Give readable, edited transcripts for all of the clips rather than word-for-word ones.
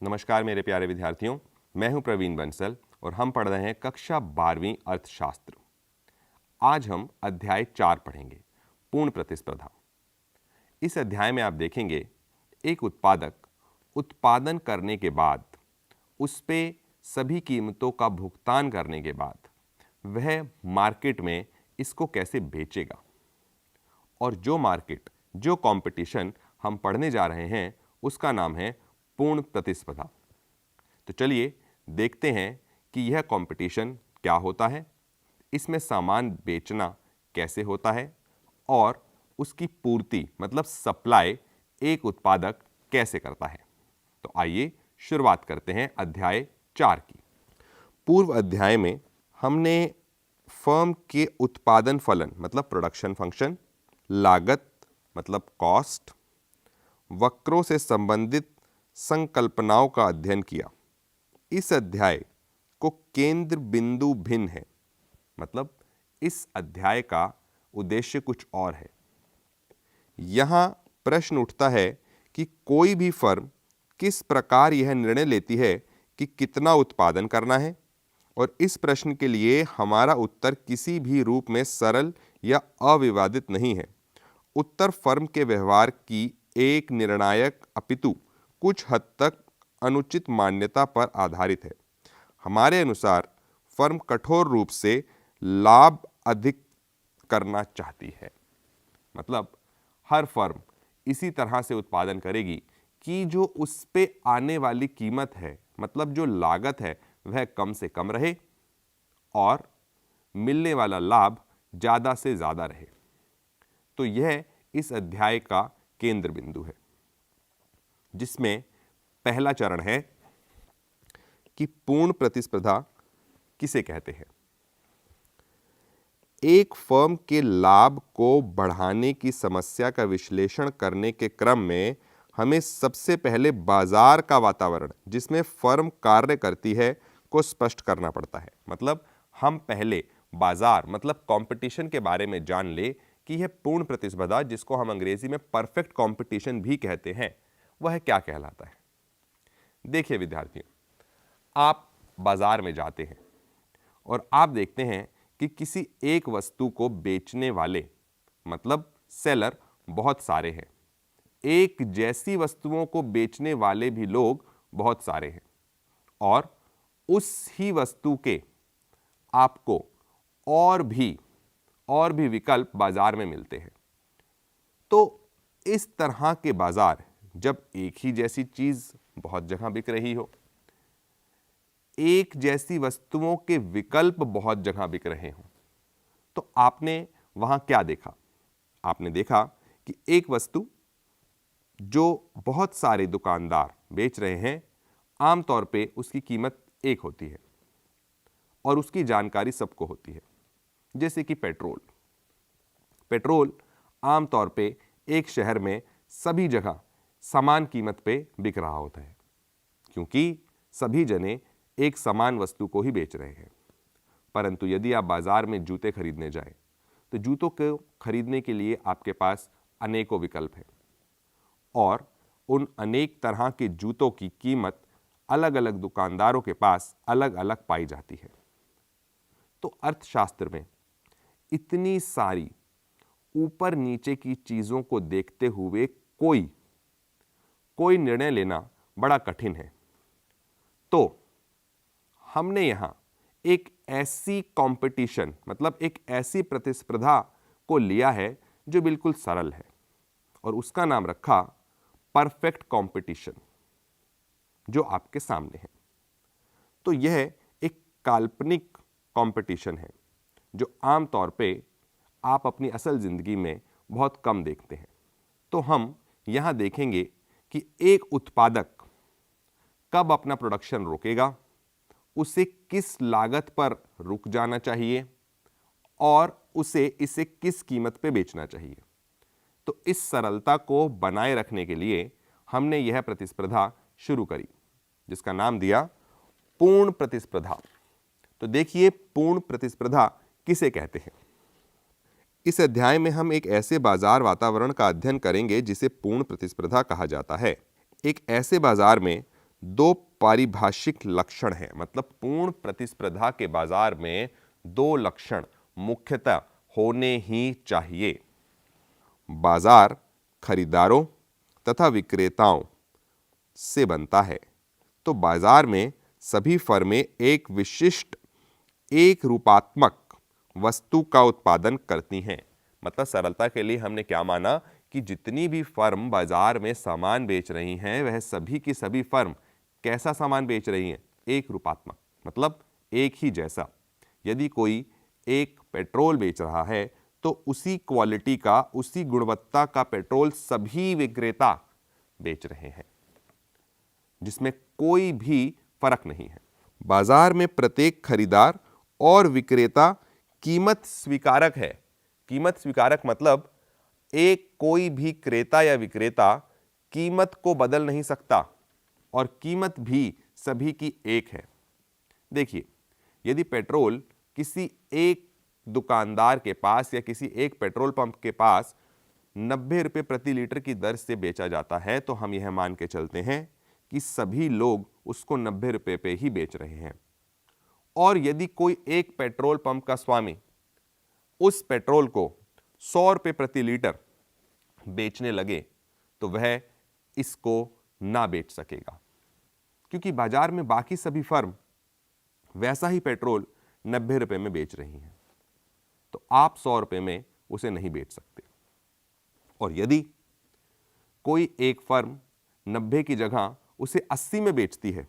नमस्कार मेरे प्यारे विद्यार्थियों, मैं हूं प्रवीण बंसल और हम पढ़ रहे हैं कक्षा 12वीं अर्थशास्त्र। आज हम अध्याय 4 पढ़ेंगे, पूर्ण प्रतिस्पर्धा। इस अध्याय में आप देखेंगे एक उत्पादक उत्पादन करने के बाद उस पे सभी कीमतों का भुगतान करने के बाद वह मार्केट में इसको कैसे बेचेगा, और जो मार्केट, जो कंपटीशन हम पढ़ने जा रहे हैं उसका नाम है पूर्ण प्रतिस्पर्धा। तो चलिए देखते हैं कि यह कंपटीशन क्या होता है, इसमें सामान बेचना कैसे होता है और उसकी पूर्ति मतलब सप्लाई एक उत्पादक कैसे करता है। तो आइए शुरुआत करते हैं अध्याय 4 की। पूर्व अध्याय में हमने फर्म के उत्पादन फलन मतलब प्रोडक्शन फंक्शन, लागत मतलब कॉस्ट, वक्रों से संबंधित संकल्पनाओं का अध्ययन किया। इस अध्याय को केंद्र बिंदु भिन्न है, मतलब इस अध्याय का उद्देश्य कुछ और है। यहां प्रश्न उठता है कि कोई भी फर्म किस प्रकार यह निर्णय लेती है कि कितना उत्पादन करना है, और इस प्रश्न के लिए हमारा उत्तर किसी भी रूप में सरल या अविवादित नहीं है। उत्तर फर्म के व्यवहार की एक निर्णायक अपितु कुछ हद तक अनुचित मान्यता पर आधारित है। हमारे अनुसार फर्म कठोर रूप से लाभ अधिक करना चाहती है, मतलब हर फर्म इसी तरह से उत्पादन करेगी कि जो उस पे आने वाली कीमत है, मतलब जो लागत है, वह कम से कम रहे और मिलने वाला लाभ ज़्यादा से ज़्यादा रहे। तो यह इस अध्याय का केंद्र बिंदु है, जिसमें पहला चरण है कि पूर्ण प्रतिस्पर्धा किसे कहते हैं। एक फर्म के लाभ को बढ़ाने की समस्या का विश्लेषण करने के क्रम में हमें सबसे पहले बाजार का वातावरण जिसमें फर्म कार्य करती है को स्पष्ट करना पड़ता है। मतलब हम पहले बाजार मतलब कंपटीशन के बारे में जान ले कि यह पूर्ण प्रतिस्पर्धा, जिसको हम अंग्रेजी में परफेक्ट कंपटीशन भी कहते हैं, वह क्या कहलाता है। देखिए विद्यार्थियों, आप बाजार में जाते हैं और आप देखते हैं कि किसी एक वस्तु को बेचने वाले मतलब सेलर बहुत सारे हैं, एक जैसी वस्तुओं को बेचने वाले भी लोग बहुत सारे हैं, और उस ही वस्तु के आपको और भी विकल्प बाजार में मिलते हैं। तो इस तरह के बाजार, जब एक ही जैसी चीज बहुत जगह बिक रही हो, एक जैसी वस्तुओं के विकल्प बहुत जगह बिक रहे हों, तो आपने वहां क्या देखा? आपने देखा कि एक वस्तु जो बहुत सारे दुकानदार बेच रहे हैं, आमतौर पे उसकी कीमत एक होती है और उसकी जानकारी सबको होती है। जैसे कि पेट्रोल आमतौर पे एक शहर में सभी जगह समान कीमत पे बिक रहा होता है, क्योंकि सभी जने एक समान वस्तु को ही बेच रहे हैं। परंतु यदि आप बाजार में जूते खरीदने जाएं, तो जूतों को खरीदने के लिए आपके पास अनेकों विकल्प हैं, और उन अनेक तरह के जूतों की कीमत अलग अलग दुकानदारों के पास अलग अलग पाई जाती है। तो अर्थशास्त्र में इतनी सारी ऊपर नीचे की चीजों को देखते हुए कोई निर्णय लेना बड़ा कठिन है। तो हमने यहां एक ऐसी कंपटीशन मतलब एक ऐसी प्रतिस्पर्धा को लिया है जो बिल्कुल सरल है, और उसका नाम रखा परफेक्ट कंपटीशन, जो आपके सामने है। तो यह एक काल्पनिक कंपटीशन है जो आमतौर पे आप अपनी असल जिंदगी में बहुत कम देखते हैं। तो हम यहां देखेंगे कि एक उत्पादक कब अपना प्रोडक्शन रोकेगा, उसे किस लागत पर रुक जाना चाहिए, और इसे किस कीमत पे बेचना चाहिए। तो इस सरलता को बनाए रखने के लिए हमने यह प्रतिस्पर्धा शुरू करी, जिसका नाम दिया पूर्ण प्रतिस्पर्धा। तो देखिए पूर्ण प्रतिस्पर्धा किसे कहते हैं। इस अध्याय में हम एक ऐसे बाजार वातावरण का अध्ययन करेंगे जिसे पूर्ण प्रतिस्पर्धा कहा जाता है। एक ऐसे बाजार में दो पारिभाषिक लक्षण हैं, मतलब पूर्ण प्रतिस्पर्धा के बाजार में दो लक्षण मुख्यतः होने ही चाहिए। बाजार खरीदारों तथा विक्रेताओं से बनता है, तो बाजार में सभी फर्में एक विशिष्ट एक रूपात्मक वस्तु का उत्पादन करती हैं। मतलब सरलता के लिए हमने क्या माना कि जितनी भी फर्म बाजार में सामान बेच रही हैं वह सभी की सभी फर्म कैसा सामान बेच रही हैं? एक रूपात्मक, मतलब एक ही जैसा। यदि कोई एक पेट्रोल बेच रहा है तो उसी क्वालिटी का, उसी गुणवत्ता का पेट्रोल सभी विक्रेता बेच रहे हैं, जिसमें कोई भी फर्क नहीं है। बाजार में प्रत्येक खरीदार और विक्रेता कीमत स्वीकारक है। कीमत स्वीकारक मतलब एक कोई भी क्रेता या विक्रेता कीमत को बदल नहीं सकता और कीमत भी सभी की एक है। देखिए, यदि पेट्रोल किसी एक दुकानदार के पास या किसी एक पेट्रोल पंप के पास 90 रुपये प्रति लीटर की दर से बेचा जाता है तो हम यह मान के चलते हैं कि सभी लोग उसको 90 रुपये पे ही बेच रहे हैं। और यदि कोई एक पेट्रोल पंप का स्वामी उस पेट्रोल को 100 रुपये प्रति लीटर बेचने लगे तो वह इसको ना बेच सकेगा, क्योंकि बाजार में बाकी सभी फर्म वैसा ही पेट्रोल 90 रुपये में बेच रही हैं, तो आप 100 रुपये में उसे नहीं बेच सकते। और यदि कोई एक फर्म 90 की जगह उसे 80 में बेचती है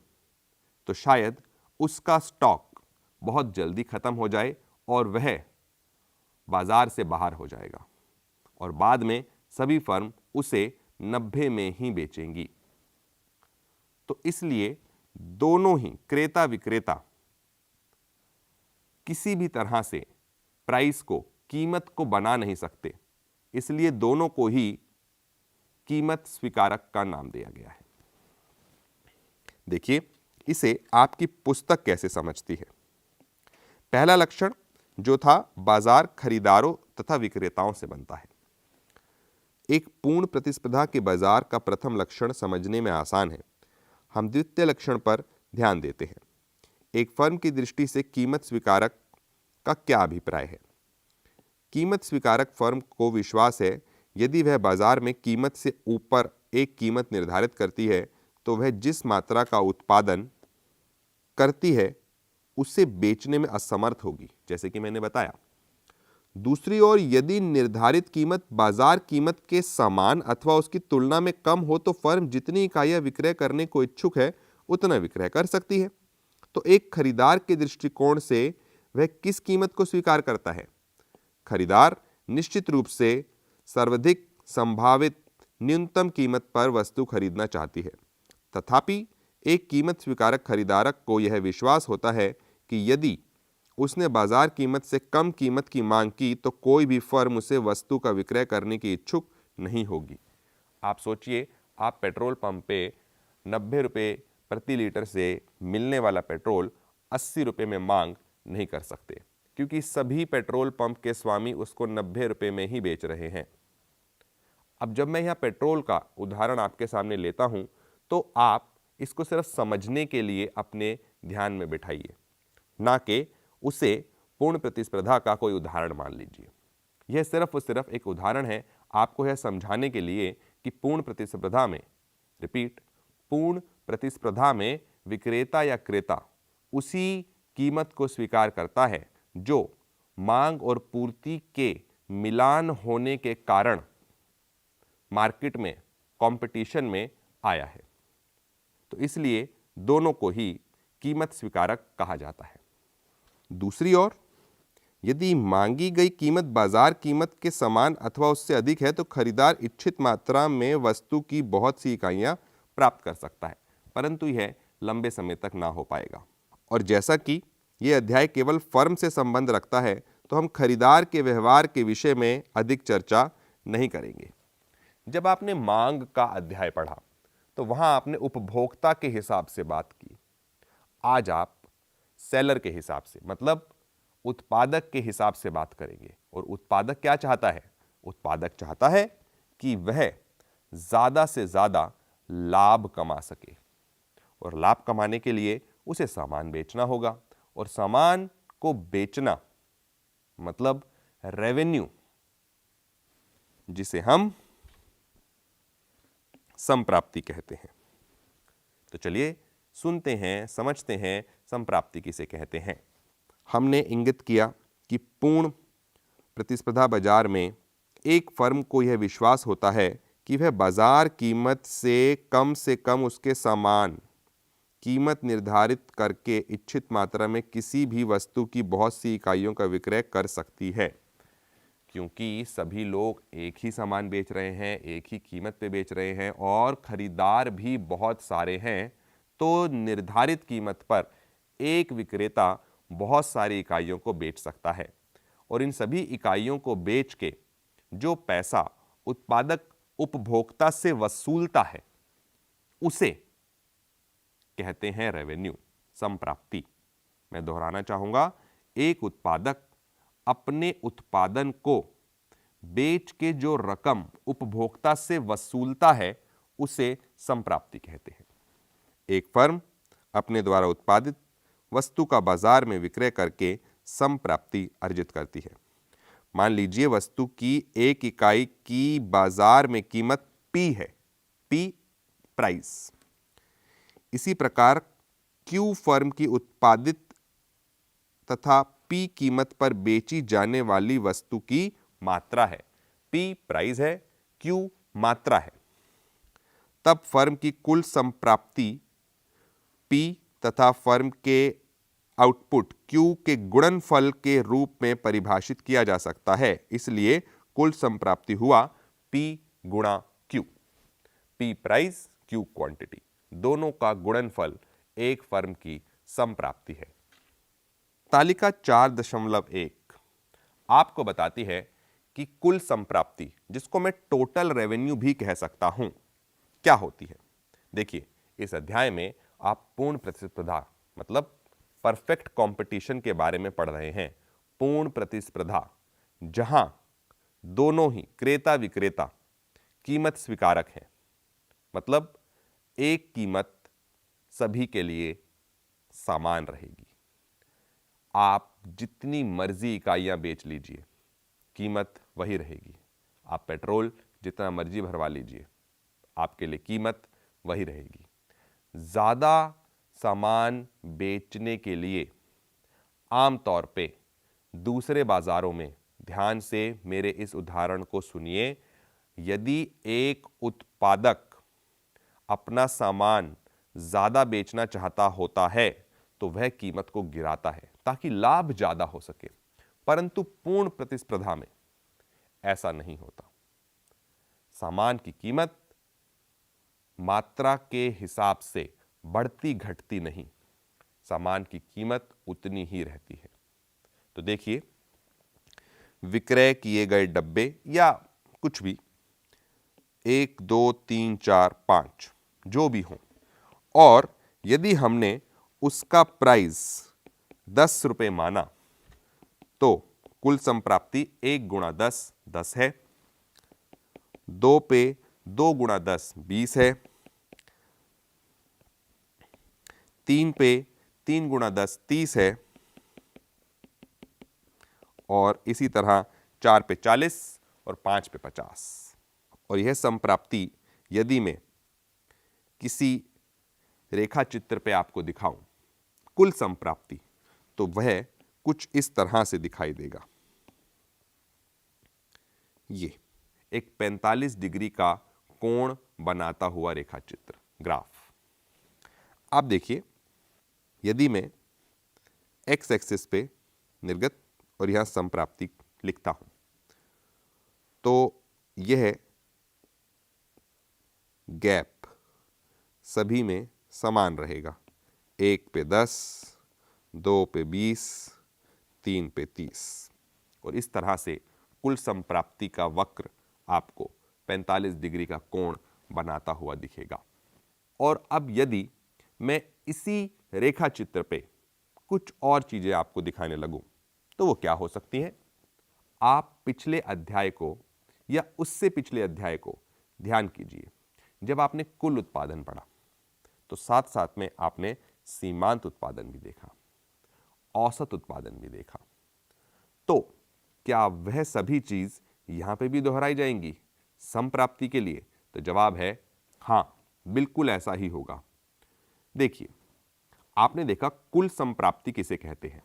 तो शायद उसका स्टॉक बहुत जल्दी खत्म हो जाए और वह बाजार से बाहर हो जाएगा और बाद में सभी फर्म उसे 90 में ही बेचेंगी। तो इसलिए दोनों ही क्रेता विक्रेता किसी भी तरह से प्राइस को, कीमत को बना नहीं सकते, इसलिए दोनों को ही कीमत स्वीकारक का नाम दिया गया है। देखिए, इसे आपकी पुस्तक कैसे समझती है। पहला लक्षण जो था, बाजार खरीदारों तथा विक्रेताओं से बनता है। एक पूर्ण प्रतिस्पर्धा के बाजार का प्रथम लक्षण समझने में आसान है। हम द्वितीय लक्षण पर ध्यान देते हैं। एक फर्म की दृष्टि से कीमत स्वीकारक का क्या अभिप्राय है? कीमत स्वीकारक फर्म को विश्वास है यदि वह बाजार में कीमत से ऊपर एक कीमत निर्धारित करती है तो वह जिस मात्रा का उत्पादन करती है उसे बेचने में असमर्थ होगी, जैसे कि मैंने बताया। दूसरी ओर यदि निर्धारित कीमत बाजार कीमत के समान अथवा उसकी तुलना में कम हो तो फर्म जितनी इकाइयां विक्रय करने को इच्छुक है उतना विक्रय कर सकती है। तो एक खरीदार के दृष्टिकोण से वह किस कीमत को स्वीकार करता है? खरीदार निश्चित रूप से सर्वाधिक संभावित न्यूनतम कीमत पर वस्तु खरीदना चाहती है। तथापि एक कीमत स्वीकारक खरीदारक को यह विश्वास होता है कि यदि उसने बाजार कीमत से कम कीमत की मांग की तो कोई भी फर्म उसे वस्तु का विक्रय करने की इच्छुक नहीं होगी। आप सोचिए, आप पेट्रोल पंप पे 90 रुपये प्रति लीटर से मिलने वाला पेट्रोल 80 रुपये में मांग नहीं कर सकते, क्योंकि सभी पेट्रोल पंप के स्वामी उसको 90 रुपये में ही बेच रहे हैं। अब जब मैं यहाँ पेट्रोल का उदाहरण आपके सामने लेता हूँ तो आप इसको सिर्फ समझने के लिए अपने ध्यान में बिठाइए, ना कि उसे पूर्ण प्रतिस्पर्धा का कोई उदाहरण मान लीजिए। यह सिर्फ और सिर्फ एक उदाहरण है आपको यह समझाने के लिए कि पूर्ण प्रतिस्पर्धा में, रिपीट, पूर्ण प्रतिस्पर्धा में विक्रेता या क्रेता उसी कीमत को स्वीकार करता है जो मांग और पूर्ति के मिलान होने के कारण मार्केट में, कंपटीशन में आया है। तो इसलिए दोनों को ही कीमत स्वीकारक कहा जाता है। दूसरी ओर यदि मांगी गई कीमत बाजार कीमत के समान अथवा उससे अधिक है तो खरीदार इच्छित मात्रा में वस्तु की बहुत सी इकाइयां प्राप्त कर सकता है, परंतु यह लंबे समय तक ना हो पाएगा। और जैसा कि यह अध्याय केवल फर्म से संबंध रखता है तो हम खरीदार के व्यवहार के विषय में अधिक चर्चा नहीं करेंगे। जब आपने मांग का अध्याय पढ़ा तो वहां आपने उपभोक्ता के हिसाब से बात की। आज आप सेलर के हिसाब से, मतलब उत्पादक के हिसाब से बात करेंगे। और उत्पादक क्या चाहता है? उत्पादक चाहता है कि वह ज्यादा से ज्यादा लाभ कमा सके और लाभ कमाने के लिए उसे सामान बेचना होगा, और सामान को बेचना मतलब रेवेन्यू, जिसे हम संप्राप्ति कहते हैं। तो चलिए सुनते हैं, समझते हैं संप्राप्ति किसे कहते हैं। हमने इंगित किया कि पूर्ण प्रतिस्पर्धा बाजार में एक फर्म को यह विश्वास होता है कि वह बाजार कीमत से कम उसके सामान कीमत निर्धारित करके इच्छित मात्रा में किसी भी वस्तु की बहुत सी इकाइयों का विक्रय कर सकती है। क्योंकि सभी लोग एक ही सामान बेच रहे हैं, एक ही कीमत पे बेच रहे हैं और खरीदार भी बहुत सारे हैं, तो निर्धारित कीमत पर एक विक्रेता बहुत सारी इकाइयों को बेच सकता है, और इन सभी इकाइयों को बेच के जो पैसा उत्पादक उपभोक्ता से वसूलता है उसे कहते हैं रेवेन्यू, संप्राप्ति। मैं दोहराना चाहूंगा, एक उत्पादक अपने उत्पादन को बेच के जो रकम उपभोक्ता से वसूलता है उसे संप्राप्ति कहते हैं। एक फर्म अपने द्वारा उत्पादित वस्तु का बाजार में विक्रय करके संप्राप्ति अर्जित करती है। मान लीजिए वस्तु की एक इकाई की बाजार में कीमत P है, P प्राइस। इसी प्रकार Q फर्म की उत्पादित तथा P कीमत पर बेची जाने वाली वस्तु की मात्रा है। P प्राइस है, Q मात्रा है। तब फर्म की कुल संप्राप्ति P तथा फर्म के आउटपुट Q के गुणनफल के रूप में परिभाषित किया जा सकता है। इसलिए कुल संप्राप्ति हुआ P गुणा Q। P price, Q quantity, दोनों का गुणनफल एक फर्म की संप्राप्ति है। तालिका 4.1 आपको बताती है कि कुल संप्राप्ति, जिसको मैं टोटल रेवेन्यू भी कह सकता हूं, क्या होती है। देखिए, इस अध्याय में आप पूर्ण प्रतिस्पर्धा मतलब परफेक्ट कंपटीशन के बारे में पढ़ रहे हैं। पूर्ण प्रतिस्पर्धा, जहां दोनों ही क्रेता विक्रेता कीमत स्वीकारक हैं, मतलब एक कीमत सभी के लिए समान रहेगी। आप जितनी मर्जी इकाइयां बेच लीजिए, कीमत वही रहेगी। आप पेट्रोल जितना मर्जी भरवा लीजिए, आपके लिए कीमत वही रहेगी। ज़्यादा सामान बेचने के लिए आमतौर पे दूसरे बाजारों में, ध्यान से मेरे इस उदाहरण को सुनिए, यदि एक उत्पादक अपना सामान ज़्यादा बेचना चाहता होता है तो वह कीमत को गिराता है ताकि लाभ ज़्यादा हो सके, परंतु पूर्ण प्रतिस्पर्धा में ऐसा नहीं होता। सामान की कीमत मात्रा के हिसाब से बढ़ती घटती नहीं, सामान की कीमत उतनी ही रहती है। तो देखिए, विक्रय किए गए डब्बे या कुछ भी 1, 2, 3, 4, 5 जो भी हो, और यदि हमने उसका प्राइस 10 रुपये माना तो कुल संप्राप्ति 1 गुणा 10 10 है, 2 पे 2 गुणा 10 20 है, 3 पे 3 गुणा 10 30 है, और इसी तरह 4 पे 40 और 5 पे 50। और यह संप्राप्ति यदि मैं किसी रेखा चित्र पे आपको दिखाऊं, कुल संप्राप्ति, तो वह कुछ इस तरह से दिखाई देगा। ये एक 45 डिग्री का कोण बनाता हुआ रेखा चित्र, ग्राफ। आप देखिए, यदि मैं एक्स एक्सिस पे निर्गत और यहां संप्राप्ति लिखता हूं, तो यह गैप सभी में समान रहेगा। 1 पे 10, 2 पे 20, 3 पे 30, और इस तरह से कुल संप्राप्ति का वक्र आपको 45 डिग्री का कोण बनाता हुआ दिखेगा। और अब यदि मैं इसी रेखा चित्र पे कुछ और चीजें आपको दिखाने लगूं, तो वो क्या हो सकती हैं? आप पिछले अध्याय को या उससे पिछले अध्याय को ध्यान कीजिए। जब आपने कुल उत्पादन पढ़ा तो साथ साथ में आपने सीमांत उत्पादन भी देखा, औसत उत्पादन भी देखा। तो क्या वह सभी चीज यहां पे भी दोहराई जाएंगी समप्राप्ति के लिए? तो जवाब है हां, बिल्कुल ऐसा ही होगा। देखिए, आपने देखा कुल संप्राप्ति किसे कहते हैं,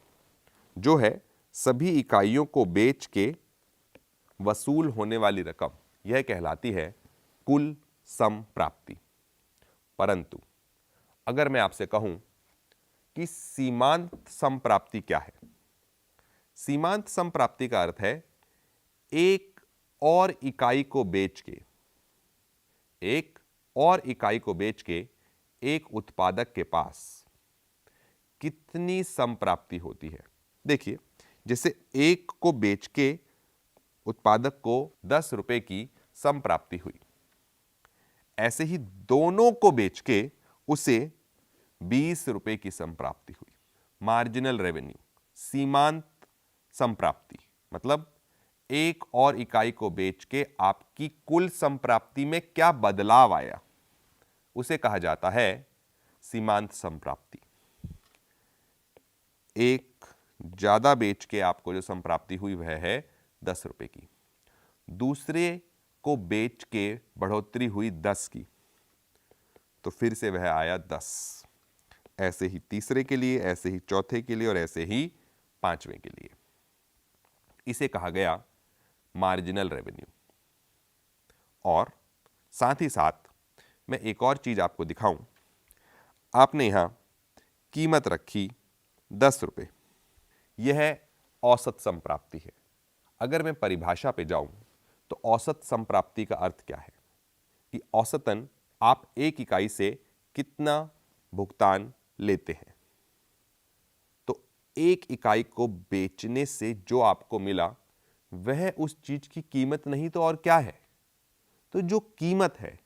जो है सभी इकाइयों को बेच के वसूल होने वाली रकम, यह कहलाती है कुल संप्राप्ति। परंतु अगर मैं आपसे कहूं कि सीमांत संप्राप्ति क्या है, सीमांत संप्राप्ति का अर्थ है एक और इकाई को बेच के, एक और इकाई को बेच के एक उत्पादक के पास कितनी संप्राप्ति होती है। देखिए, जैसे एक को बेच के उत्पादक को 10 रुपए की संप्राप्ति हुई, ऐसे ही दोनों को बेच के उसे 20 रुपए की संप्राप्ति हुई। मार्जिनल रेवेन्यू, सीमांत संप्राप्ति, मतलब एक और इकाई को बेच के आपकी कुल संप्राप्ति में क्या बदलाव आया, उसे कहा जाता है सीमांत संप्राप्ति। एक ज्यादा बेच के आपको जो संप्राप्ति हुई वह है 10 रुपए की, दूसरे को बेच के बढ़ोतरी हुई 10 की, तो फिर से वह आया 10। ऐसे ही तीसरे के लिए, ऐसे ही चौथे के लिए और ऐसे ही पांचवें के लिए। इसे कहा गया मार्जिनल रेवेन्यू। और साथ ही साथ मैं एक और चीज आपको दिखाऊं, आपने यहां कीमत रखी 10 रुपए, यह औसत संप्राप्ति है। अगर मैं परिभाषा पे जाऊं तो औसत संप्राप्ति का अर्थ क्या है कि औसतन आप एक इकाई से कितना भुगतान लेते हैं। तो एक इकाई को बेचने से जो आपको मिला वह उस चीज की कीमत नहीं तो और क्या है। तो जो कीमत है,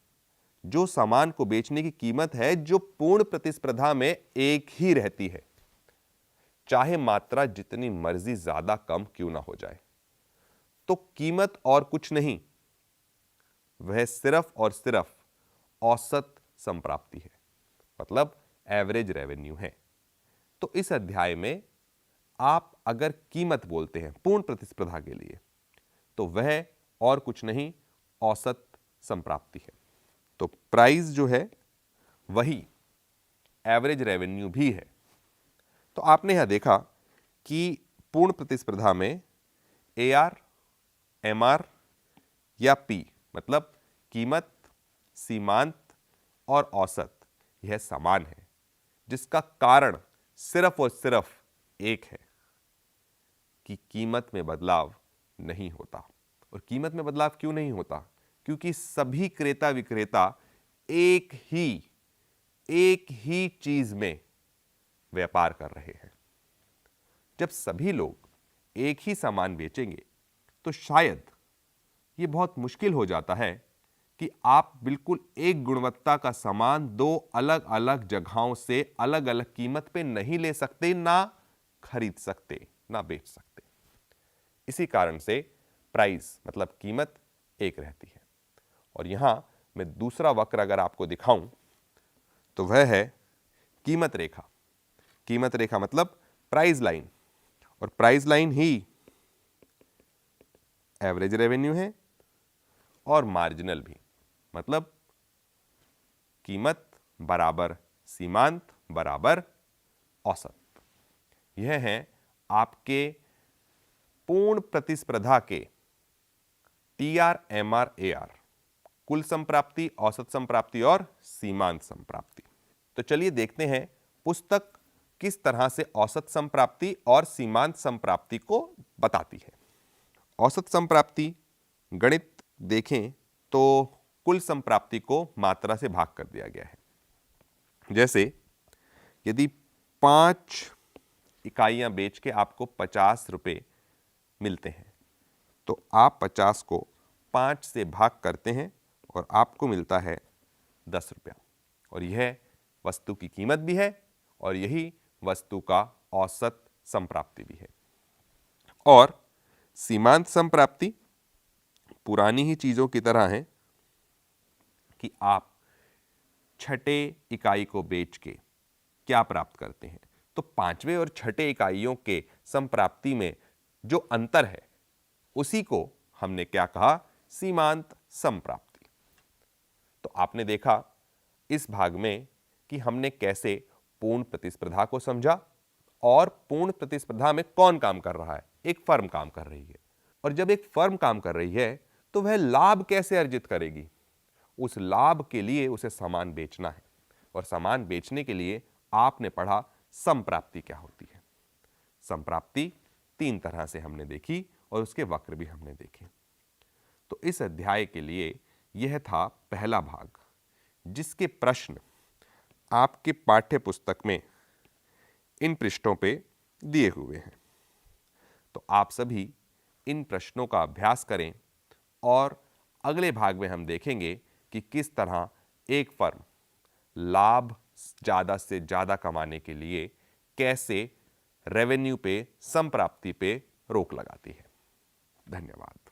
जो सामान को बेचने की कीमत है, जो पूर्ण प्रतिस्पर्धा में एक ही रहती है, चाहे मात्रा जितनी मर्जी ज्यादा कम क्यों ना हो जाए। तो कीमत और कुछ नहीं, वह सिर्फ और सिर्फ औसत संप्राप्ति है, मतलब एवरेज रेवेन्यू है। तो इस अध्याय में आप अगर कीमत बोलते हैं पूर्ण प्रतिस्पर्धा के लिए, तो वह और कुछ नहीं, औसत संप्राप्ति है। तो प्राइस जो है वही एवरेज रेवेन्यू भी है। तो आपने यहां देखा कि पूर्ण प्रतिस्पर्धा में AR, MR या P, मतलब कीमत, सीमांत और औसत, यह समान है, जिसका कारण सिर्फ और सिर्फ एक है कि कीमत में बदलाव नहीं होता। और कीमत में बदलाव क्यों नहीं होता? क्योंकि सभी क्रेता विक्रेता एक ही चीज में व्यापार कर रहे हैं। जब सभी लोग एक ही सामान बेचेंगे तो शायद यह बहुत मुश्किल हो जाता है कि आप बिल्कुल एक गुणवत्ता का सामान दो अलग अलग जगहों से अलग अलग कीमत पे नहीं ले सकते, ना खरीद सकते, ना बेच सकते। इसी कारण से प्राइस मतलब कीमत एक रहती है। और यहां मैं दूसरा वक्र अगर आपको दिखाऊं तो वह है कीमत रेखा। कीमत रेखा मतलब प्राइस लाइन, और प्राइस लाइन ही एवरेज रेवेन्यू है और मार्जिनल भी, मतलब कीमत बराबर सीमांत बराबर औसत। यह है आपके पूर्ण प्रतिस्पर्धा के TR, MR, AR, कुल संप्राप्ति, औसत संप्राप्ति और सीमांत संप्राप्ति। तो चलिए देखते हैं पुस्तक किस तरह से औसत संप्राप्ति और सीमांत संप्राप्ति को बताती है। औसत संप्राप्ति गणित देखें तो कुल संप्राप्ति को मात्रा से भाग कर दिया गया है। जैसे यदि 5 इकाइयां बेच के आपको 50 रुपए मिलते हैं, तो आप 50 को 5 से भाग करते हैं और आपको मिलता है 10 रुपया। और यह वस्तु की कीमत भी है और यही वस्तु का औसत संप्राप्ति भी है। और सीमांत संप्राप्ति पुरानी ही चीजों की तरह है कि आप छठे इकाई को बेच के क्या प्राप्त करते हैं। तो पांचवें और छठे इकाइयों के संप्राप्ति में जो अंतर है उसी को हमने क्या कहा, सीमांत संप्राप्ति। तो आपने देखा इस भाग में कि हमने कैसे पूर्ण प्रतिस्पर्धा को समझा और पूर्ण प्रतिस्पर्धा में कौन काम कर रहा है, एक फर्म काम कर रही है। और जब एक फर्म काम कर रही है तो वह लाभ कैसे अर्जित करेगी, उस लाभ के लिए उसे सामान बेचना है और सामान बेचने के लिए आपने पढ़ा संप्राप्ति क्या होती है। संप्राप्ति तीन तरह से हमने देखी और उसके वक्र भी हमने देखे। तो इस अध्याय के लिए यह था पहला भाग, जिसके प्रश्न आपके पाठ्य पुस्तक में इन पृष्ठों पे दिए हुए हैं। तो आप सभी इन प्रश्नों का अभ्यास करें और अगले भाग में हम देखेंगे कि किस तरह एक फर्म लाभ ज़्यादा से ज़्यादा कमाने के लिए कैसे रेवेन्यू पे, संप्राप्ति पे रोक लगाती है। धन्यवाद।